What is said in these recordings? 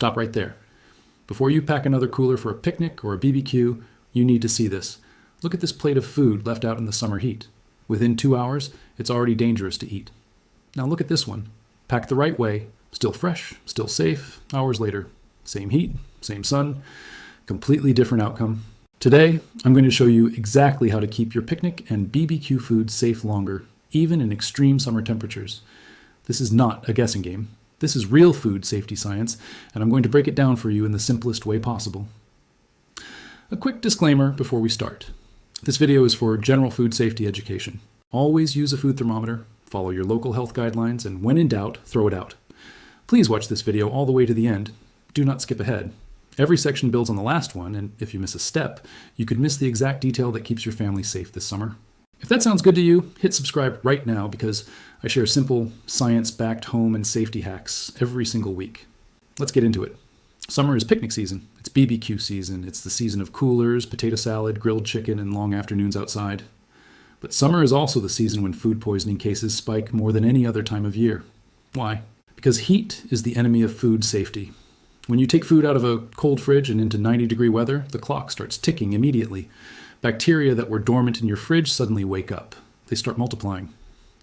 Stop right there. Before you pack another cooler for a picnic or a BBQ, you need to see this. Look at this plate of food left out in the summer heat. Within 2 hours, it's already dangerous to eat. Now look at this one. Packed the right way, still fresh, still safe, hours later. Same heat, same sun, completely different outcome. Today, I'm going to show you exactly how to keep your picnic and BBQ food safe longer, even in extreme summer temperatures. This is not a guessing game. This is real food safety science, and I'm going to break it down for you in the simplest way possible. A quick disclaimer before we start. This video is for general food safety education. Always use a food thermometer, follow your local health guidelines, and when in doubt, throw it out. Please watch this video all the way to the end. Do not skip ahead. Every section builds on the last one, and if you miss a step, you could miss the exact detail that keeps your family safe this summer. If that sounds good to you, hit subscribe right now because I share simple, science-backed home and safety hacks every single week. Let's get into it. Summer is picnic season. It's BBQ season. It's the season of coolers, potato salad, grilled chicken, and long afternoons outside. But summer is also the season when food poisoning cases spike more than any other time of year. Why? Because heat is the enemy of food safety. When you take food out of a cold fridge and into 90-degree weather, the clock starts ticking immediately. Bacteria that were dormant in your fridge suddenly wake up. They start multiplying.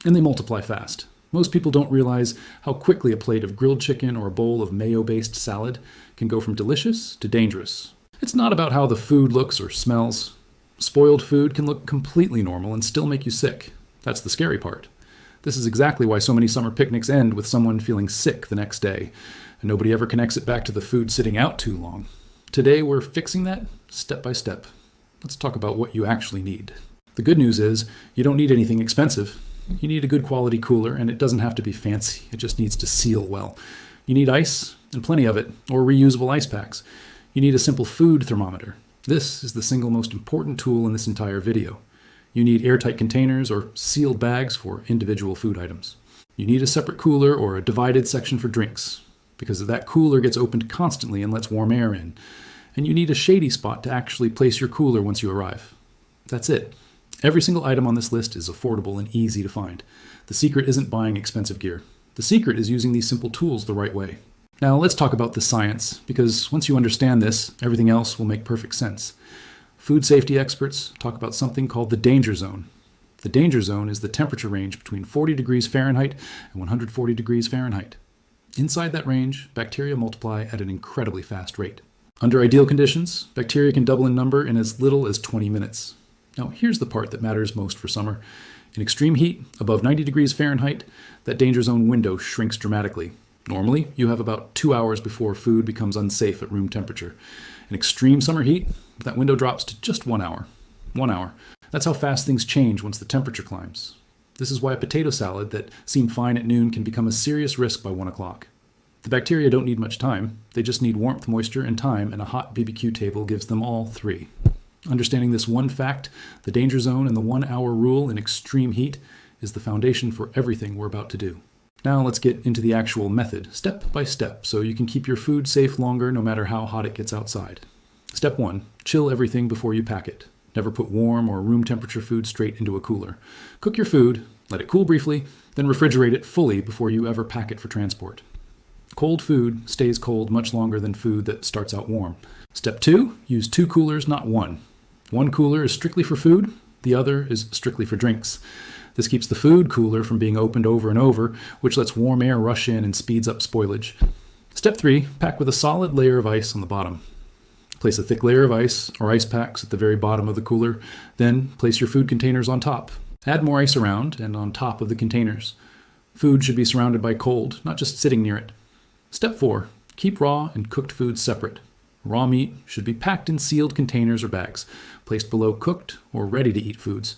And they multiply fast. Most people don't realize how quickly a plate of grilled chicken or a bowl of mayo-based salad can go from delicious to dangerous. It's not about how the food looks or smells. Spoiled food can look completely normal and still make you sick. That's the scary part. This is exactly why so many summer picnics end with someone feeling sick the next day. And nobody ever connects it back to the food sitting out too long. Today we're fixing that step by step. Let's talk about what you actually need. The good news is you don't need anything expensive. You need a good quality cooler, and it doesn't have to be fancy. It just needs to seal well. You need ice, and plenty of it, or reusable ice packs. You need a simple food thermometer. This is the single most important tool in this entire video. You need airtight containers or sealed bags for individual food items. You need a separate cooler or a divided section for drinks, because that cooler gets opened constantly and lets warm air in. And you need a shady spot to actually place your cooler once you arrive. That's it. Every single item on this list is affordable and easy to find. The secret isn't buying expensive gear. The secret is using these simple tools the right way. Now let's talk about the science, because once you understand this, everything else will make perfect sense. Food safety experts talk about something called the danger zone. The danger zone is the temperature range between 40 degrees Fahrenheit and 140 degrees Fahrenheit. Inside that range, bacteria multiply at an incredibly fast rate. Under ideal conditions, bacteria can double in number in as little as 20 minutes. Now, here's the part that matters most for summer. In extreme heat, above 90 degrees Fahrenheit, that danger zone window shrinks dramatically. Normally, you have about 2 hours before food becomes unsafe at room temperature. In extreme summer heat, that window drops to just 1 hour. 1 hour. That's how fast things change once the temperature climbs. This is why a potato salad that seemed fine at noon can become a serious risk by 1 o'clock. The bacteria don't need much time. They just need warmth, moisture, and time, and a hot BBQ table gives them all three. Understanding this one fact, the danger zone and the 1 hour rule in extreme heat, is the foundation for everything we're about to do. Now let's get into the actual method, step by step, so you can keep your food safe longer no matter how hot it gets outside. Step 1, chill everything before you pack it. Never put warm or room temperature food straight into a cooler. Cook your food, let it cool briefly, then refrigerate it fully before you ever pack it for transport. Cold food stays cold much longer than food that starts out warm. Step 2, use 2 coolers, not 1. One cooler is strictly for food, the other is strictly for drinks. This keeps the food cooler from being opened over and over, which lets warm air rush in and speeds up spoilage. Step 3, pack with a solid layer of ice on the bottom. Place a thick layer of ice or ice packs at the very bottom of the cooler, then place your food containers on top. Add more ice around and on top of the containers. Food should be surrounded by cold, not just sitting near it. Step 4, keep raw and cooked foods separate. Raw meat should be packed in sealed containers or bags, placed below cooked or ready-to-eat foods.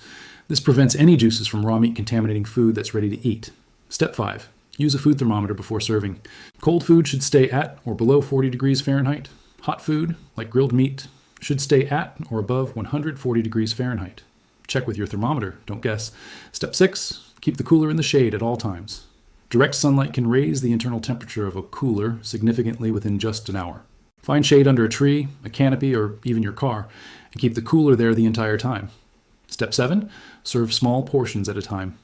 This prevents any juices from raw meat contaminating food that's ready to eat. Step 5, use a food thermometer before serving. Cold food should stay at or below 40 degrees Fahrenheit. Hot food, like grilled meat, should stay at or above 140 degrees Fahrenheit. Check with your thermometer, don't guess. Step 6, keep the cooler in the shade at all times. Direct sunlight can raise the internal temperature of a cooler significantly within just an hour. Find shade under a tree, a canopy, or even your car, and keep the cooler there the entire time. Step 7, serve small portions at a time.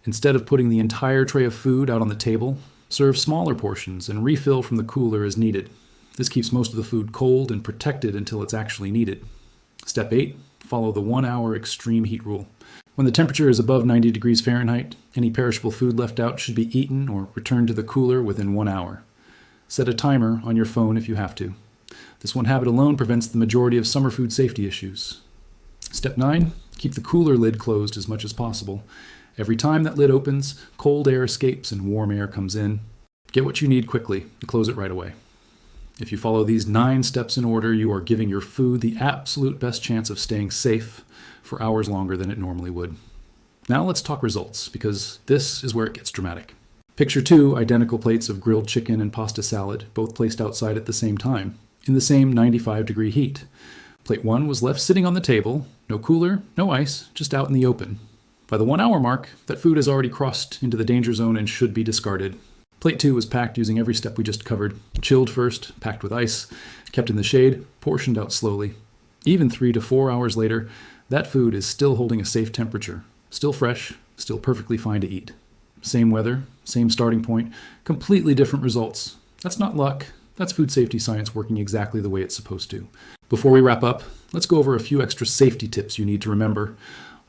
Instead of putting the entire tray of food out on the table, serve smaller portions and refill from the cooler as needed. This keeps most of the food cold and protected until it's actually needed. Step 8, follow the 1-hour extreme heat rule. When the temperature is above 90 degrees Fahrenheit, any perishable food left out should be eaten or returned to the cooler within 1 hour. Set a timer on your phone if you have to. This one habit alone prevents the majority of summer food safety issues. Step 9, keep the cooler lid closed as much as possible. Every time that lid opens, cold air escapes and warm air comes in. Get what you need quickly and close it right away. If you follow these 9 steps in order, you are giving your food the absolute best chance of staying safe for hours longer than it normally would. Now let's talk results, because this is where it gets dramatic. Picture 2 identical plates of grilled chicken and pasta salad, both placed outside at the same time, in the same 95-degree heat. Plate 1 was left sitting on the table, no cooler, no ice, just out in the open. By the 1-hour mark, that food has already crossed into the danger zone and should be discarded. Plate 2 was packed using every step we just covered. Chilled first, packed with ice, kept in the shade, portioned out slowly. Even 3 to 4 hours later, that food is still holding a safe temperature, still fresh, still perfectly fine to eat. Same weather, same starting point, completely different results. That's not luck, that's food safety science working exactly the way it's supposed to. Before we wrap up, let's go over a few extra safety tips you need to remember.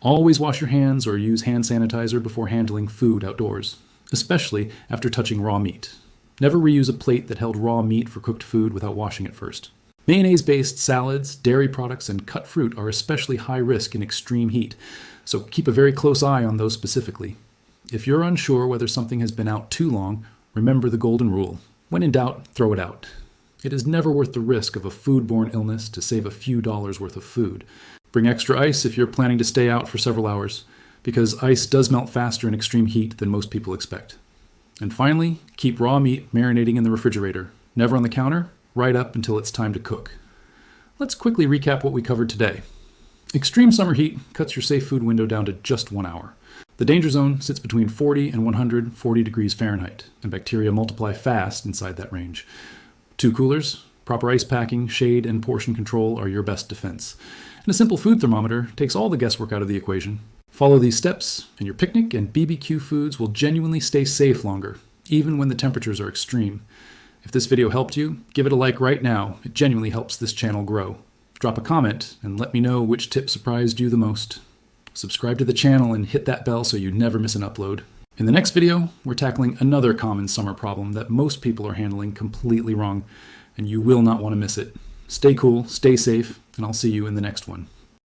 Always wash your hands or use hand sanitizer before handling food outdoors, especially after touching raw meat. Never reuse a plate that held raw meat for cooked food without washing it first. Mayonnaise-based salads, dairy products, and cut fruit are especially high risk in extreme heat, so keep a very close eye on those specifically. If you're unsure whether something has been out too long, remember the golden rule. When in doubt, throw it out. It is never worth the risk of a foodborne illness to save a few dollars worth of food. Bring extra ice if you're planning to stay out for several hours, because ice does melt faster in extreme heat than most people expect. And finally, keep raw meat marinating in the refrigerator, never on the counter, right up until it's time to cook. Let's quickly recap what we covered today. Extreme summer heat cuts your safe food window down to just 1 hour. The danger zone sits between 40 and 140 degrees Fahrenheit, and bacteria multiply fast inside that range. 2 coolers, proper ice packing, shade, and portion control are your best defense. And a simple food thermometer takes all the guesswork out of the equation. Follow these steps, and your picnic and BBQ foods will genuinely stay safe longer, even when the temperatures are extreme. If this video helped you, give it a like right now. It genuinely helps this channel grow. Drop a comment and let me know which tip surprised you the most. Subscribe to the channel and hit that bell so you never miss an upload. In the next video, we're tackling another common summer problem that most people are handling completely wrong, and you will not want to miss it. Stay cool, stay safe, and I'll see you in the next one.